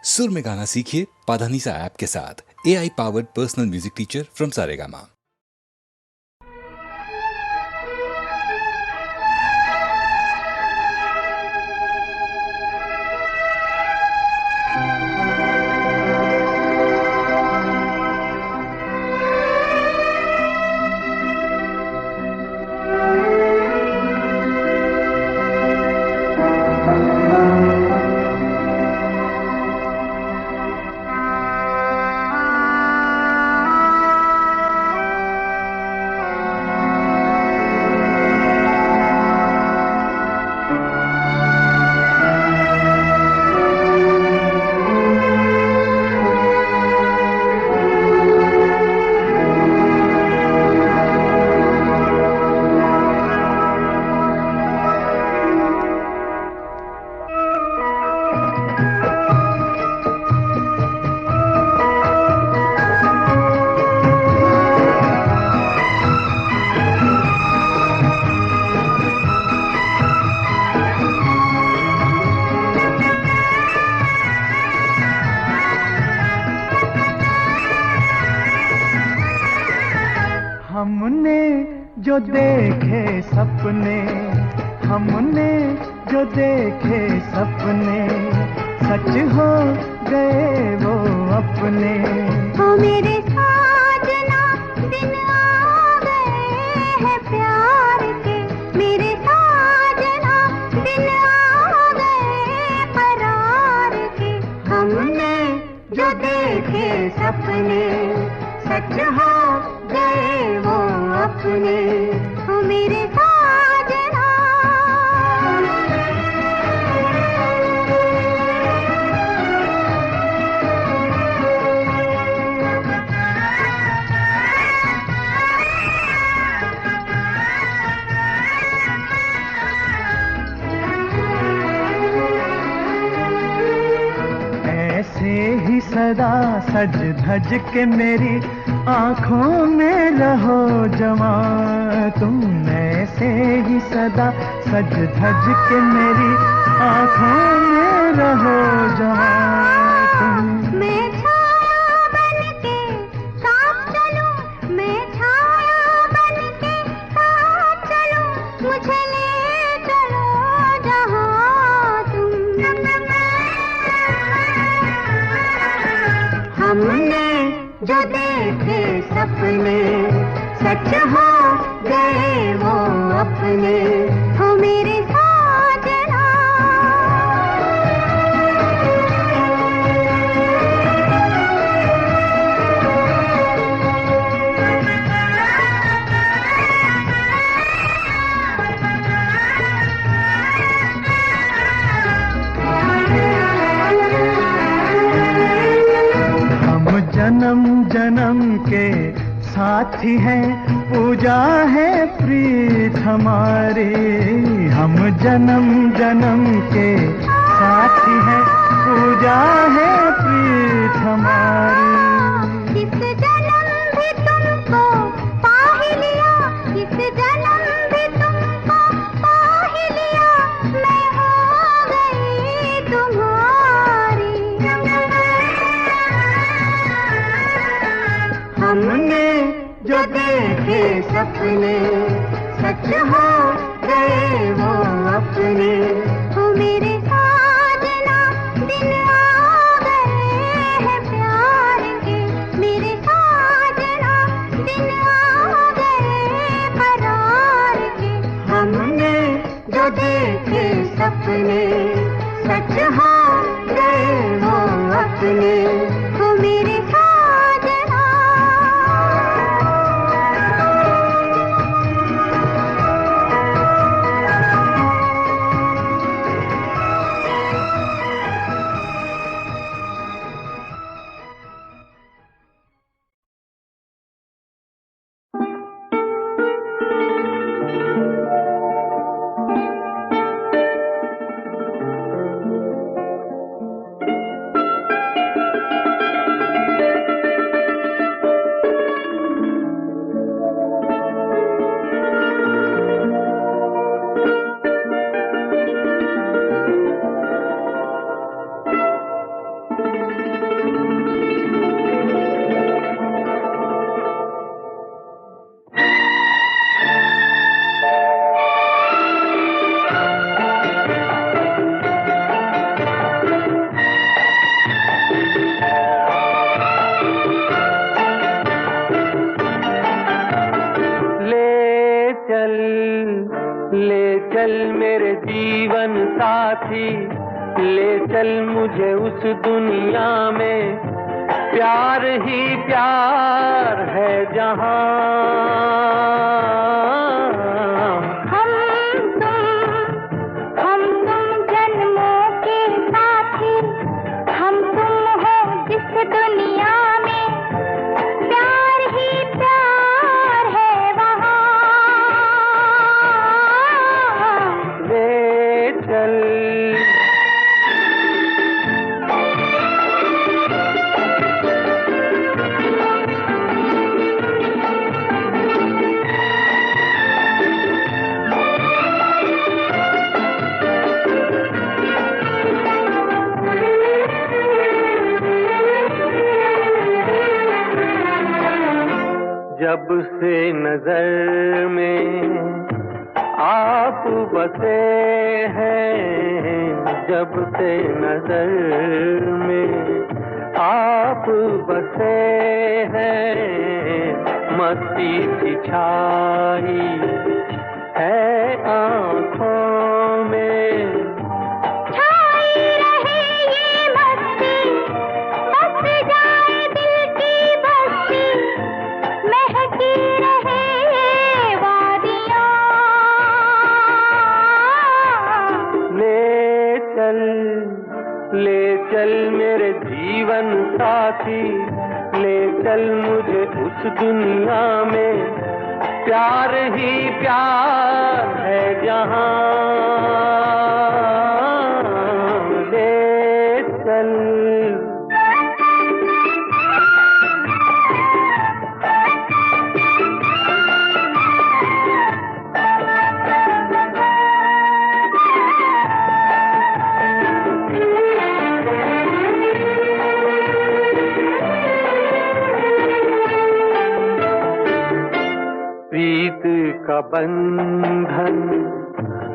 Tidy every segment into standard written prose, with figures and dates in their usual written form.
सुर में गाना सीखिए पाधानीसा ऐप के साथ। AI powered personal music teacher from Saregama. हमने जो देखे सपने, हमने जो देखे सपने, सच हो गए वो अपने। ओ मेरे साजना दिन आ गए हैं प्यार के, मेरे साजना दिन आ गए करार के। हमने जो देखे सपने, सच हो गए वो अपने। ओ मेरे साजना ऐसे ही सदा सज धज के मेरी आँखों में रहो जवां तुम। ऐसे ही सदा सज धज के मेरी आँखों में रहो जवां तुम। मैं छाया बनके साथ चलूं, मैं छाया बनके साथ चलूं, मुझे ले चलो जहाँ तुम। हमने जो देखे सपने, सच हो गए वो अपने। हो मेरे साजना जन्म जन्म के साथी हैं, पूजा है प्रीत हमारी। हम जन्म जन्म के साथी हैं, पूजा है प्रीत हमारी। इस जन्म भी तुमको पा ही लिया, इस जन्म भी तुमको पा ही लिया, मैं हो गई तुम्हारी। हमने जो देखे सपने, सच हो गए वो अपने। हो मेरे साजना दिन आ गए हैं प्यार के, मेरे साजना दिन आ गए करार के। हमने जो देखे सपने, सच हो गए वो अपने। हो मेरे साजना साथी ले चल मुझे उस दुनिया में, प्यार ही प्यार है जहां। हम तुम जन्मों के साथी, हम तुम हो जिस दुनिया में, प्यार ही प्यार है वहां। ले चल जब से नजर में आप बसे हैं, जब से नजर में आप बसे हैं, मस्ती सी छाई है आँखों में। छाई रहे ये मस्ती, बस जाए दिल की बस्ती, महकी रहे ये वादियाँ। ले चल मेरे जीवन साथी, ले चल मुझे उस दुनिया में, प्यार ही प्यार है जहां। ले चल प्रीत का बंधन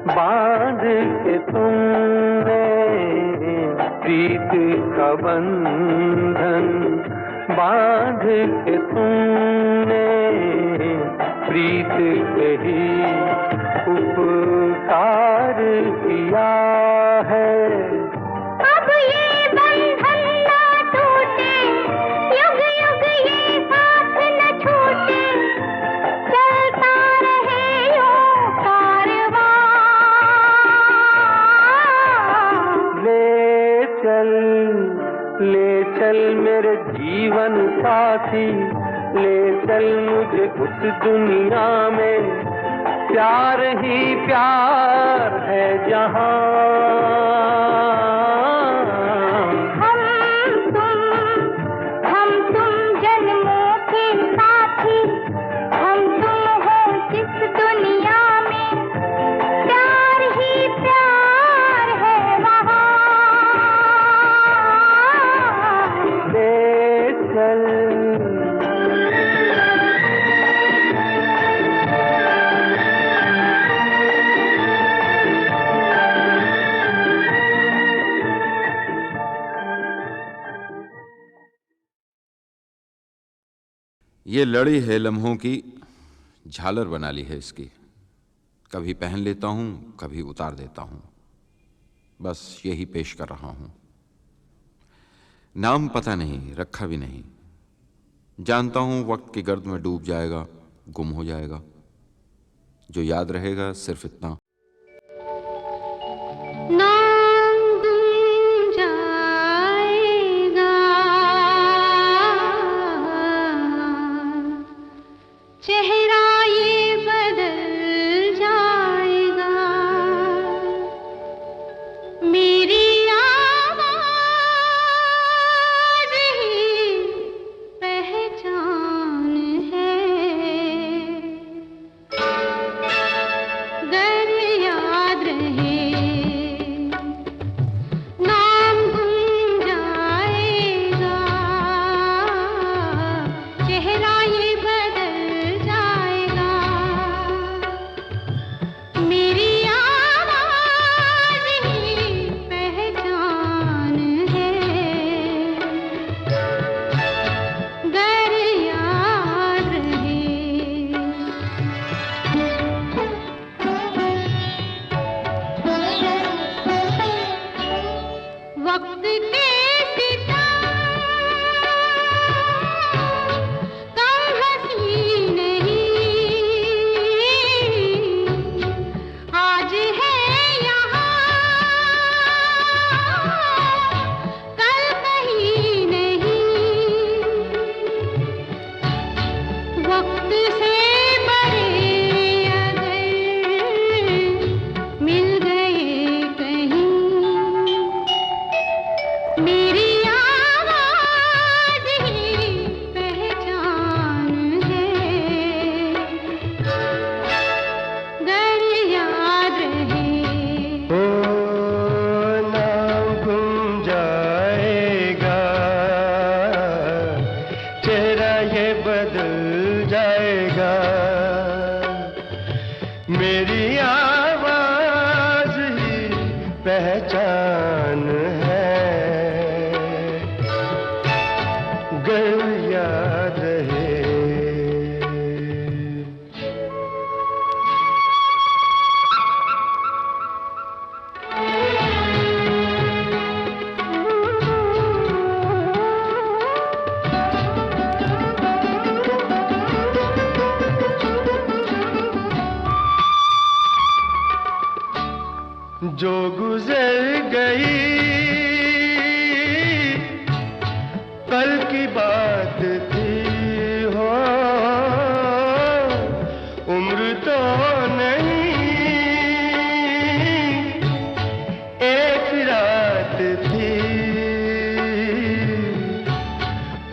बांध के तुमने, प्रीत का बंधन बांध के तुमने, प्रीत के ही उपकार किया है। अब ये बंधन ना टूटे, युग युग ये साथ न छूटे, चलता रहे यूं कारवां। ले चल मेरे जीवन साथी, ले चल मुझे उस दुनिया में, प्यार ही प्यार है जहां। हम तुम जन्मों के साथी, हम तुम हो जिस दुनिया में, प्यार ही प्यार है वहां। ले चल ये लड़ी है लम्हों की, झालर बना ली है इसकी। कभी पहन लेता हूँ, कभी उतार देता हूँ, बस यही पेश कर रहा हूँ। नाम पता नहीं, रखा भी नहीं, जानता हूँ वक्त की गर्द में डूब जाएगा, गुम हो जाएगा। जो याद रहेगा सिर्फ इतना, नाम गुम जाएगा, चेहरा ये बदल जाएगा, मेरी आवाज़ ही पहचान है। गर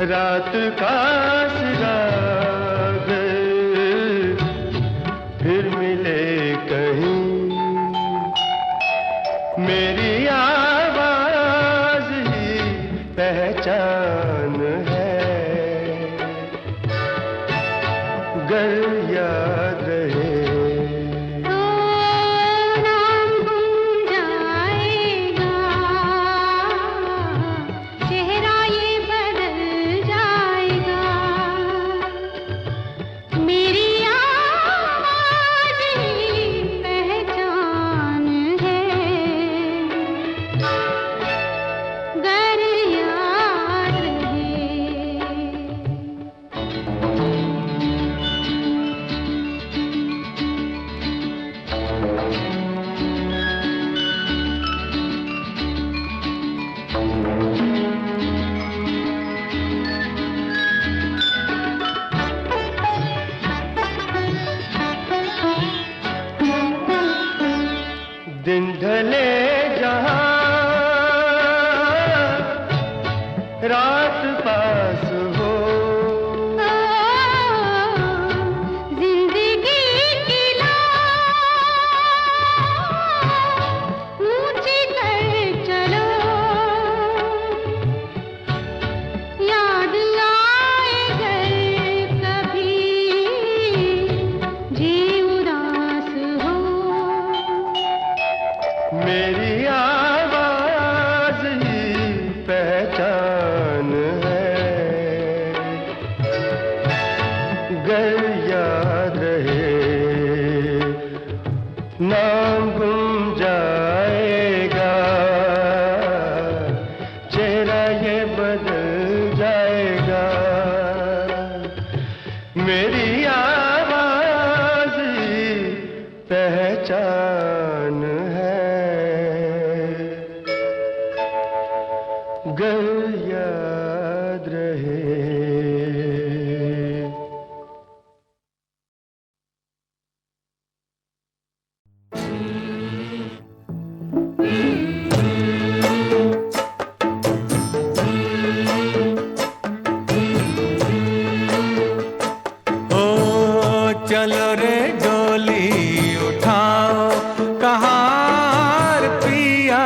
रात का सिराग फिर मिले कहीं, मेरी आवाज ही पहचान है, गर याद रहे। नाम गुम जाएगा, चेहरा ये बदल जाएगा, मेरी आवाज ही पहचान है, गर याद रहे। दिन ढले जहां रात पास हो, जिंदगी की लौ ऊंची कर चलो, याद आए घर कभी जी उदास हो, मेरी आवाज ही पहचान है, गर याद रहे। नाम गुम जाएगा, चेहरा ये बदल जाएगा, मेरी आवाज ही पहचान है, गर याद रहे। ओ चलो रे डोली उठाओ, कहार पिया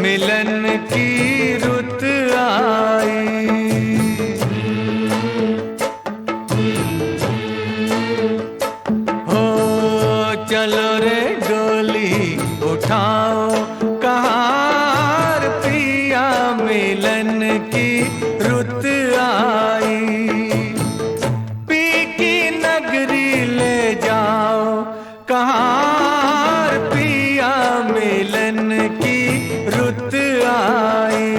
मिलन की रुत आई। हो चलो रे डोली उठाओ, कहार पिया मिलन की रुत आई। पी की नगरी ले जाओ, कहार पिया मिलन की रुत आई।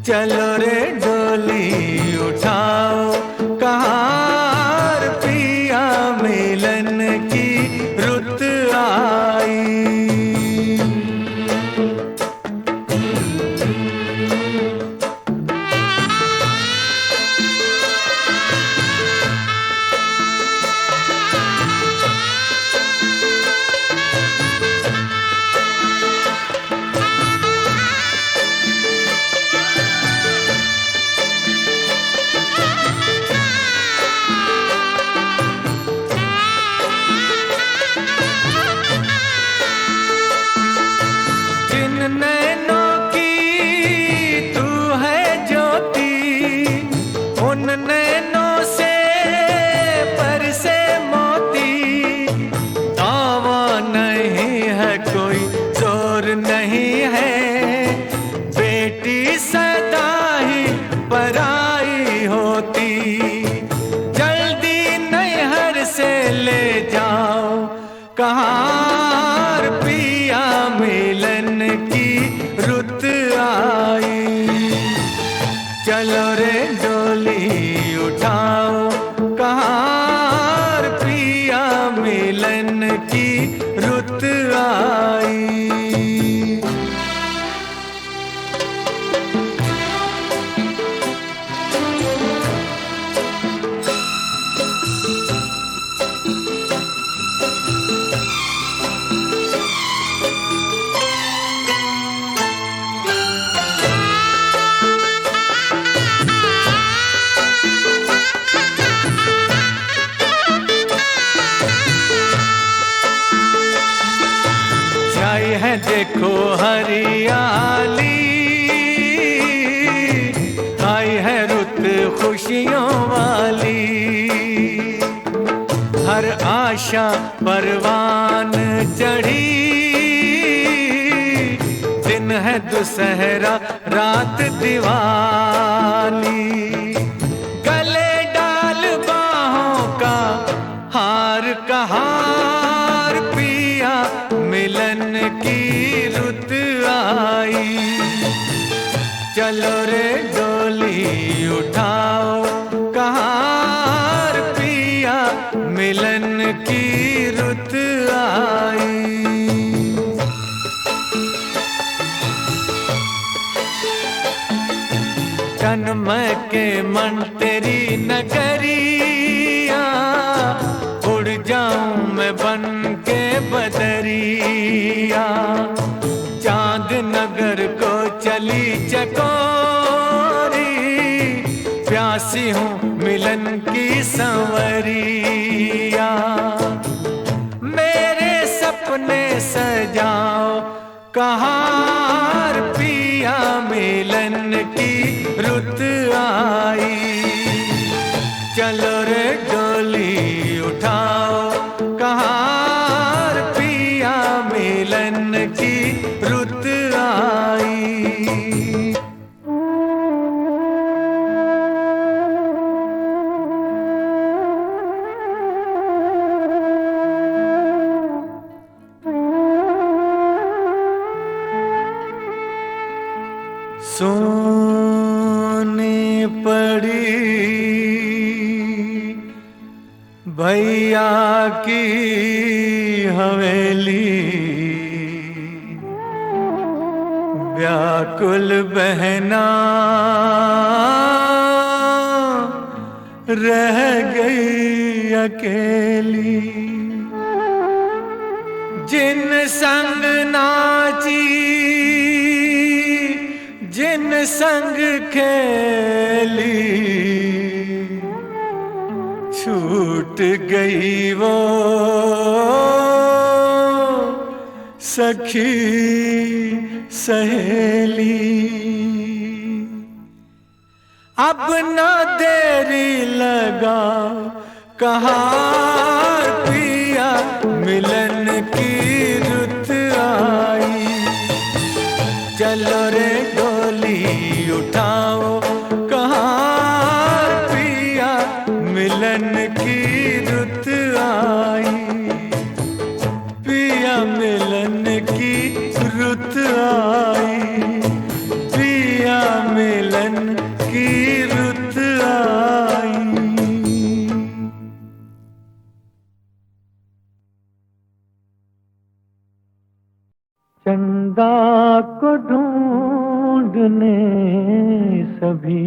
चलो रे डोली उठाओ, कहार पिया मिलन की रुत आई। जिन नैनों की तू है ज्योति, उन नैनों से बरसे मोती। दावा नहीं है कोई, जोर नहीं है, बेटी सदा ही पराई होती। जल्दी नैहर से ले जाओ, कहार पिया मिलन की रुत आई। चलो रे डोली उठाओ, कहार पिया मिलन की रुत आई। देखो हरियाली, आई है रुत खुशियों वाली। हर आशा परवान चढ़ी, दिन है दुसहरा रात दिवाली। गले डाल बाहों का हार कहार, पिया मिलन की रुत आई। चलो रे डोली उठाओ कहार, पिया मिलन की रुत आई। जन्म के मन तेरी नगरिया, उड़ जाऊं मैं बन के बदरिया। चांद नगर को चली चकोरी, प्यासी हूँ मिलन की संवरिया। मेरे सपने सजाओ कहार, पिया मिलन की रुत आई। चलो रे डोली उठाओ कहार, पिया मिलन की रुत आई। सोने पड़ी भैया की हवेली, व्याकुल बहना रह गई अकेली। जिन संग नाची, जिन संग खेली, छूट गई वो सखी सहेली। अब ना देरी लगा कहार, पिया मिलन की रुत आई। चलो रे डोली उठाओ कहार, पिया मिलन की रुत आई। पिया मिलन की रुत आई, पिया मिलन की रुत आई। चंदा को ढूंढने सभी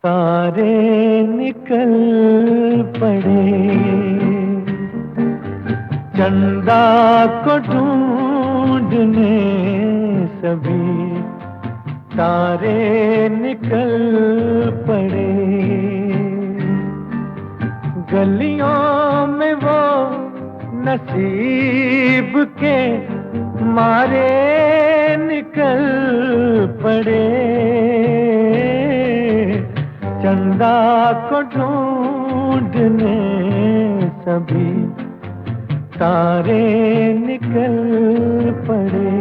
तारे निकल पड़े। चंदा को ढूंढने सभी तारे निकल पड़े। गलियों में वो नसीब के मारे निकल पड़े। चंदा को ढूंढने सभी तारे निकल पड़े।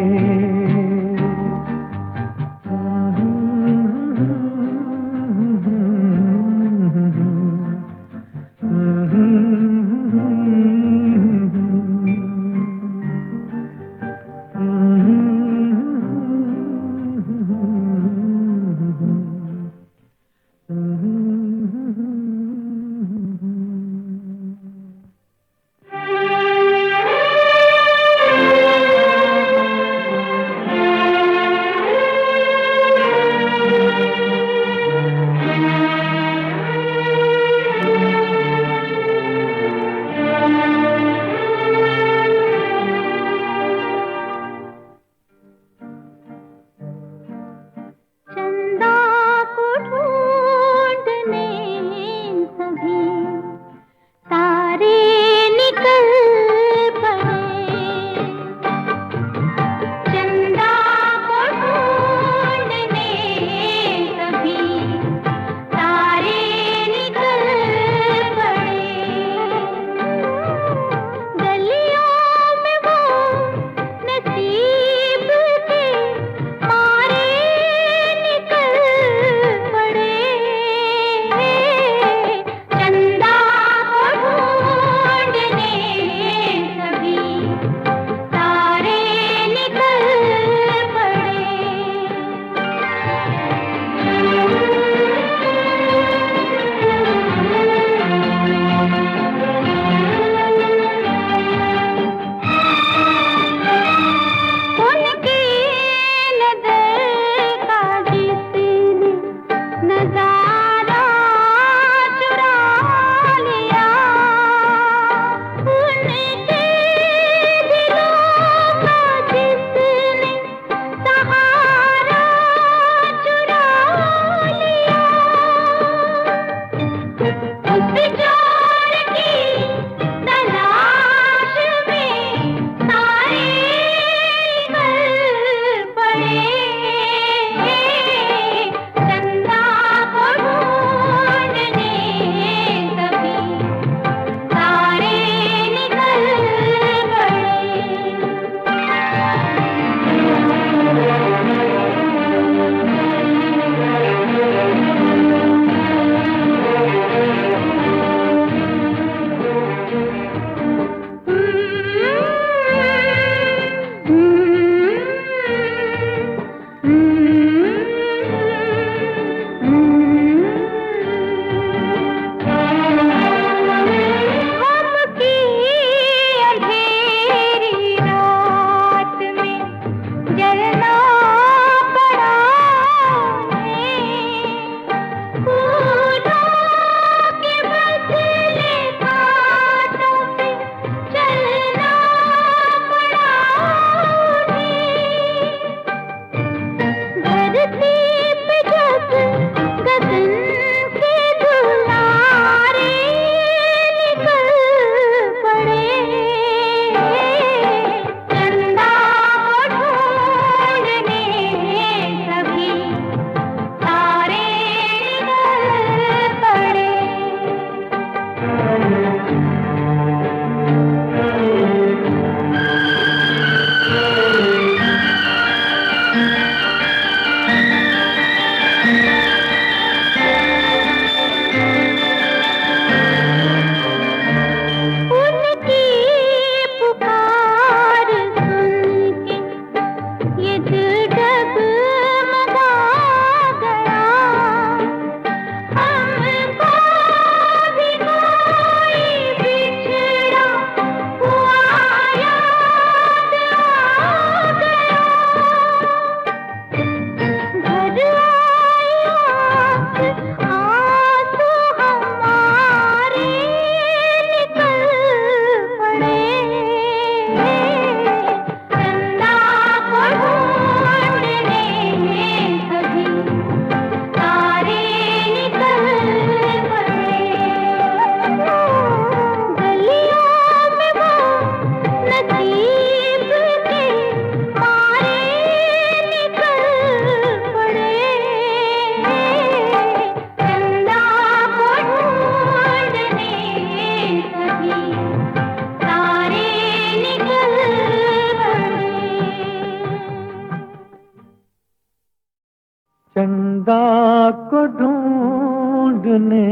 चंदा को ढूंढने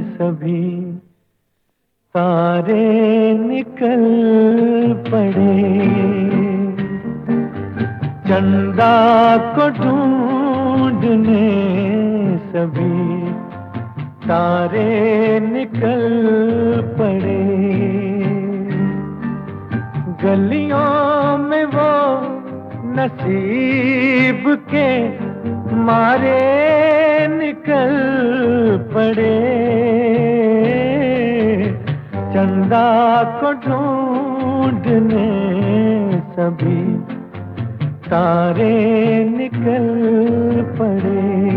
सभी तारे निकल पड़े। चंदा को ढूंढने सभी तारे निकल पड़े। गलियों में वो नसीब के मारे निकल पड़े। चंदा को ढूंढने सभी तारे निकल पड़े।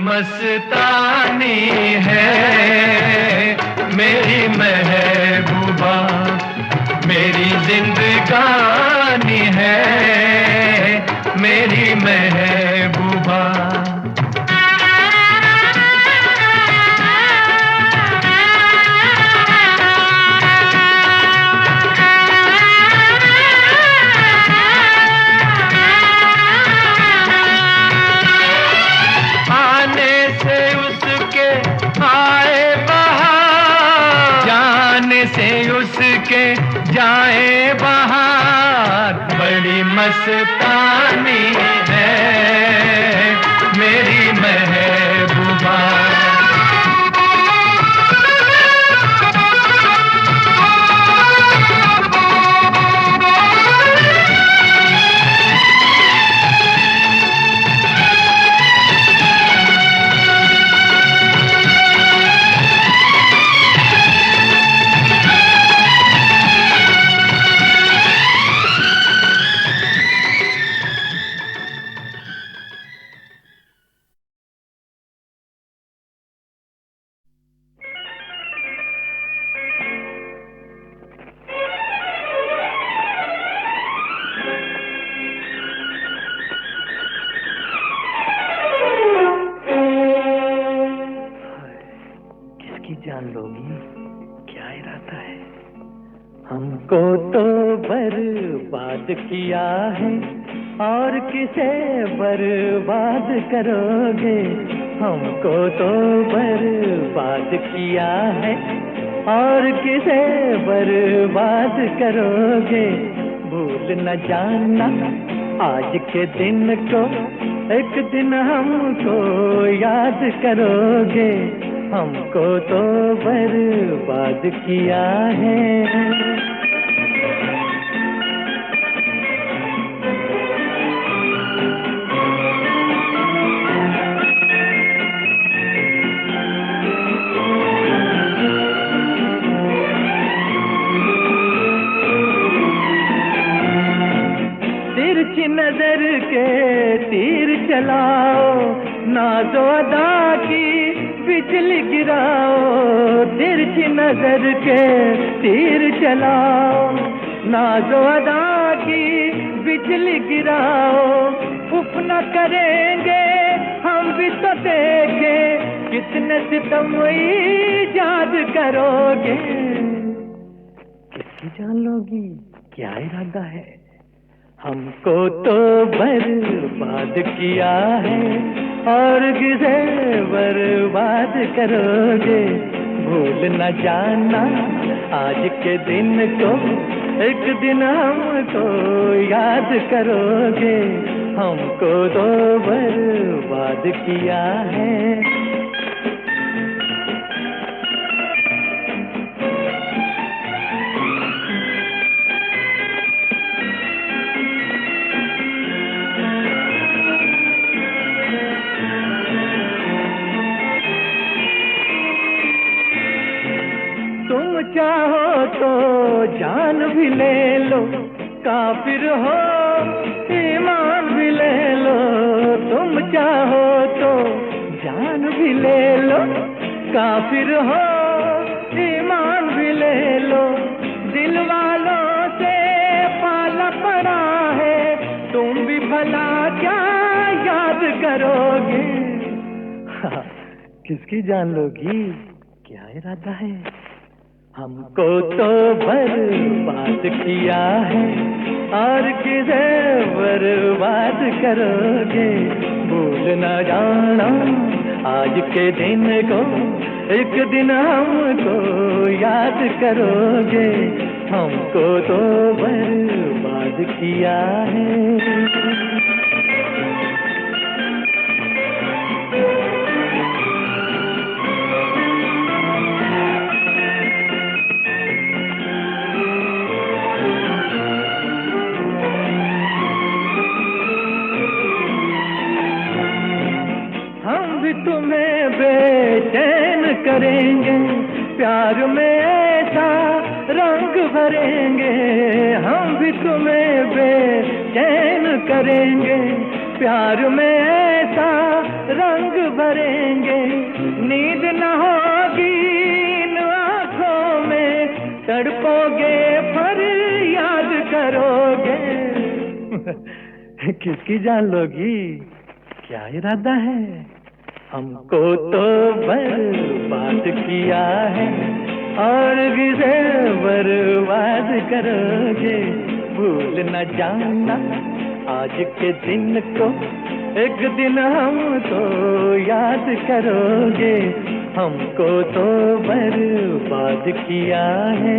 मस्तानी है मेरी महबूबा, मेरी जिंदगानी है मेरी महबूबा। से उसके जाए बाहर, बड़ी मस्तानी है मेरी महबूबा। जान लोगी क्या इरादा है? हमको तो बर्बाद किया है और किसे बर्बाद करोगे? हमको तो बर्बाद किया है और किसे बर्बाद करोगे? भूल न जाना आज के दिन को, एक दिन हमको याद करोगे। हमको तो बर्बाद किया है। तिरछी नजर के तीर चलाओ, नाज़ो अदा की बिजली गिराओ। तिरछी नजर के तीर चलाओ, नाज़ो अदा की बिजली गिराओ। उफ न करेंगे हम भी तो देखे, कितने सितम याद करोगे। किसकी जान लोगी क्या इरादा है? हमको तो बर्बाद किया है और किसे बर्बाद करोगे? भूल न जाना आज के दिन को, एक दिन हमको याद करोगे। हमको तो बर्बाद किया है। चाहो तो जान भी ले लो, काफिर हो ईमान भी ले लो। तुम चाहो तो जान भी ले लो, काफिर हो ईमान भी ले लो। दिल वालों से पाला पड़ा है, तुम भी भला क्या याद करोगे? किसकी जान लोगी क्या इरादा है? हमको तो बर्बाद किया है और किसे बर्बाद करोगे? भूल न जाना आज के दिन को, एक दिन हमको याद करोगे। हमको तो बर्बाद किया है। तुम्हें बेचैन करेंगे, प्यार में ऐसा रंग भरेंगे। हम भी तुम्हें बेचैन करेंगे, प्यार में ऐसा रंग भरेंगे, नींद न होगी इन आँखों में, तड़पोगे पर याद करोगे। किसकी जान लोगी? क्या इरादा है? हमको तो बर्बाद किया है और किसे बर्बाद करोगे। भूल न जाना आज के दिन को, एक दिन हम तो याद करोगे। हमको तो बर्बाद किया है।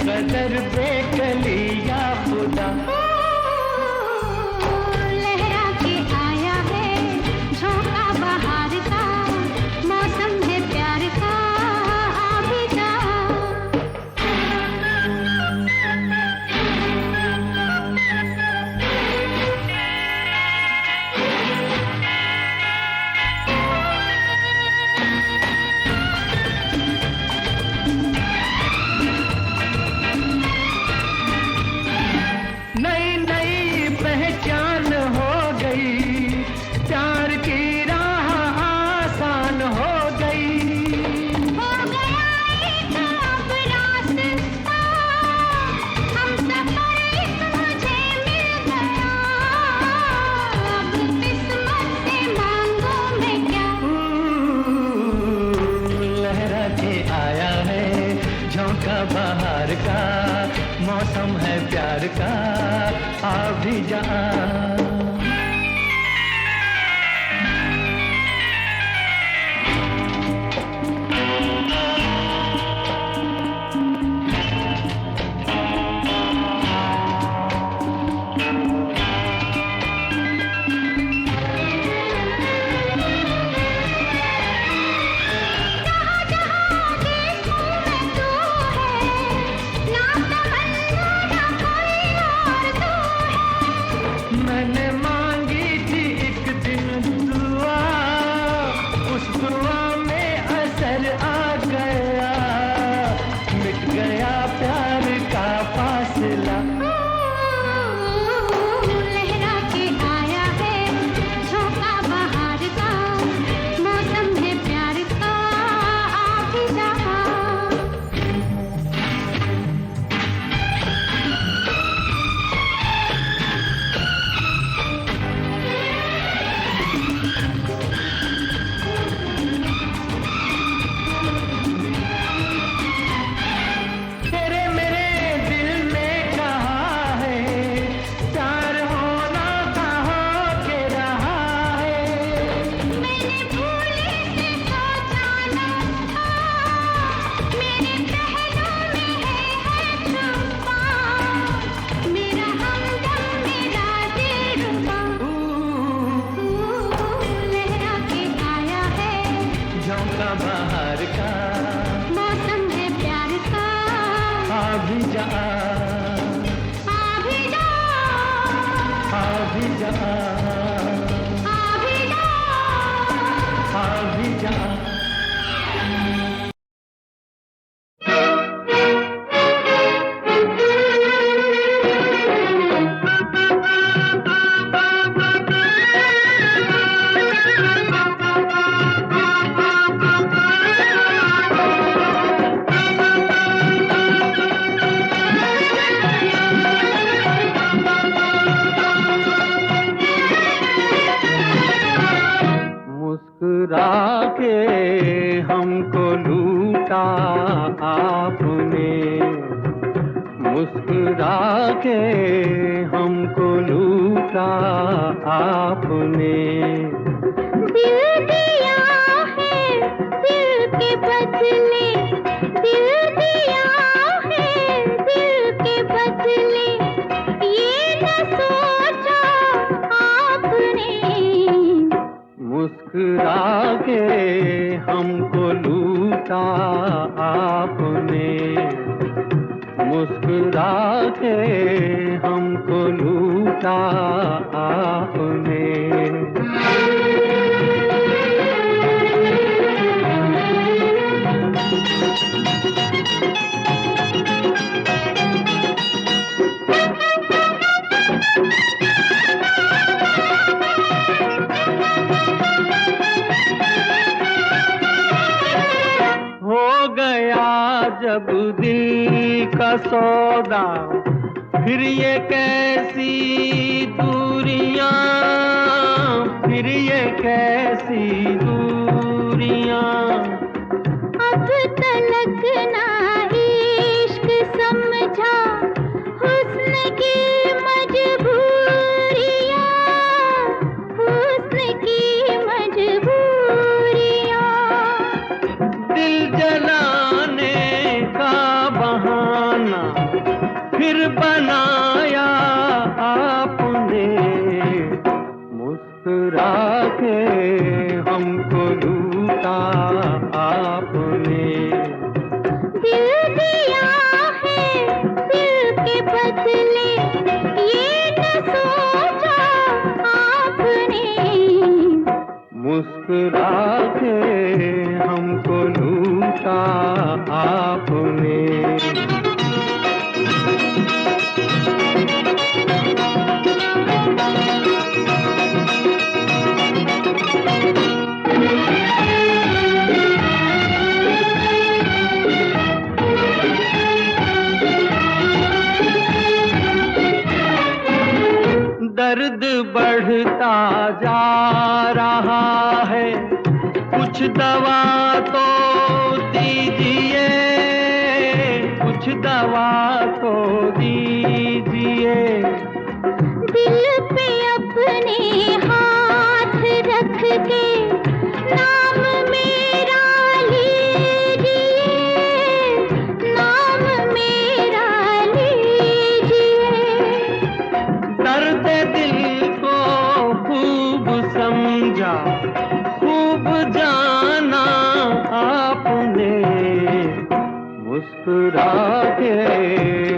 कदर बेकलिया खुदा लहरा के आया है झोंका बहार का, मौसम है प्यार का, आ भी जा। बहार का मौसम है प्यार का, आ भी जा। मैंने मुस्कुरा के हमको लूटा आपने, मुस्कुरा के हमको लूटा आपने। दिल दिया है दिल के बदले, दिल दिया है दिल के बदले, ये न सोचा आपने। मुस्कुरा के हमको लूटा आपने, मुस्कुरा के हमको लूटा आपने। हो गया जब दिल का सौदा, फिर ये कैसी दूरियां, फिर ये कैसी दूरियां। अब तलक ना इश्क समझा हुस्न की मजबूरियां, हुस्न की मजबूरियां। दिल जलाने का बहाना फिर बनाया आपने, मुस्कुरा के हमको लूटा आपने। दिल दिया है दिल के बदले, ये न सोचा आपने। मुस्कुरा के हमको लूटा आपने। दर्द बढ़ता जा रहा है, कुछ दवा तो दीजिए, कुछ दवा तो दीजिए। दिल पे अपने हाथ रख के नाम मेरा लीजिए, नाम मेरा लीजिए। दर्द दिल को खूब समझा, खूब जाना आपने, मुस्कुरा के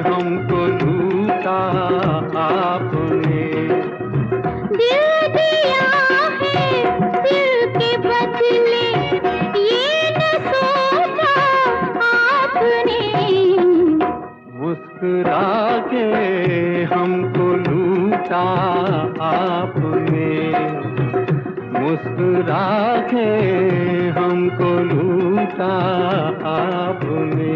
हमको लूटा आपने। दिल दिया है दिल के बदले, ये न सोचा आपने। मुस्कुरा के हमको लूटा आपने, मुस्कुरा के हमको लूटा आपने।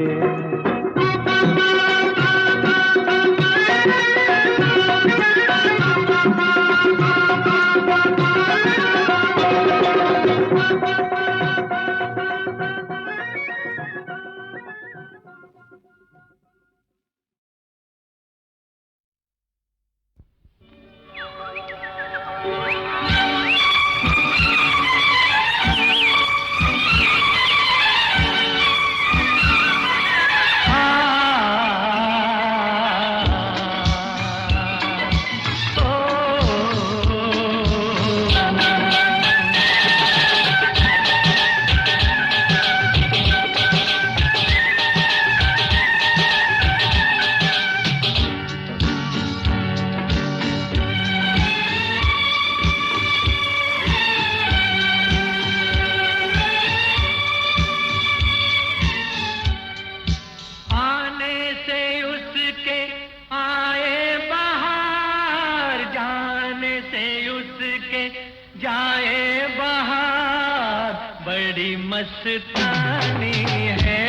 मस्तानी है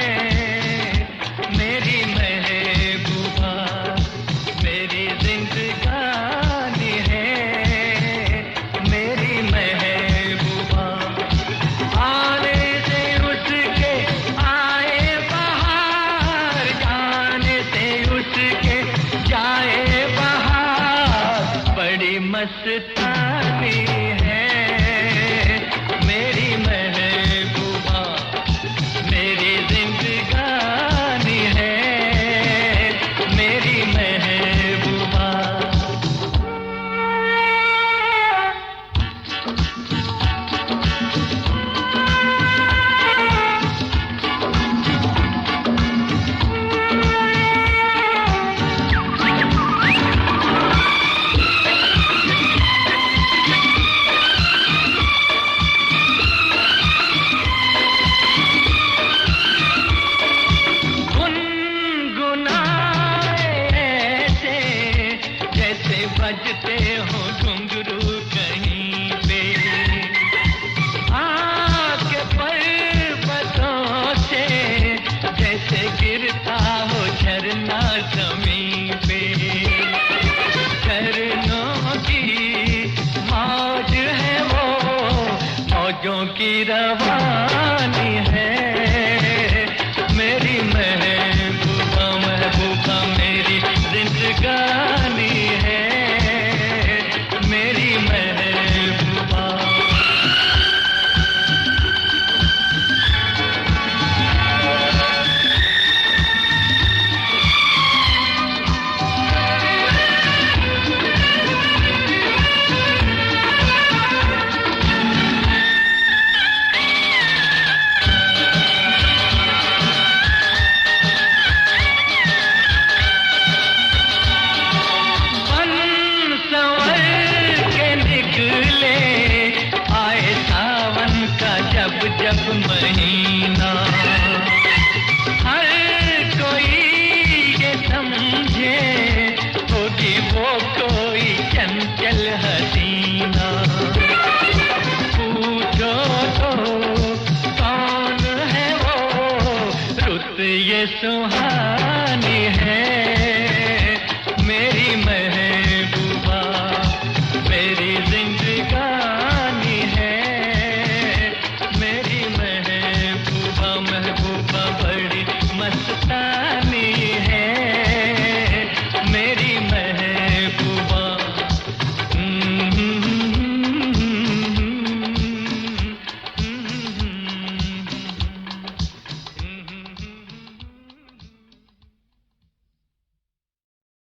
मेरी महबूबा, मेरी जिंदगानी है मेरी महबूबा। आने से उसके आए बहार, जाने से उसके जाए बहार, बड़ी मस्तानी है मेरी महबूबा, मेरी जिंदगानी है मेरी महबूबा। बजते हो घुंघरू कहीं पे, आके पर्वतों से जैसे गिरता हो झरना जमीन पे। झरनों की मौज है वो, मौजों की रवानी है मेरी महबूबा, महबूबा मेरी जिंदगानी है मेरी महबूबा। जब महीना हर कोई ये समझे होगी वो कोई चंचल हसीना। पूछो तो कौन है वो, रुत ये सुहानी है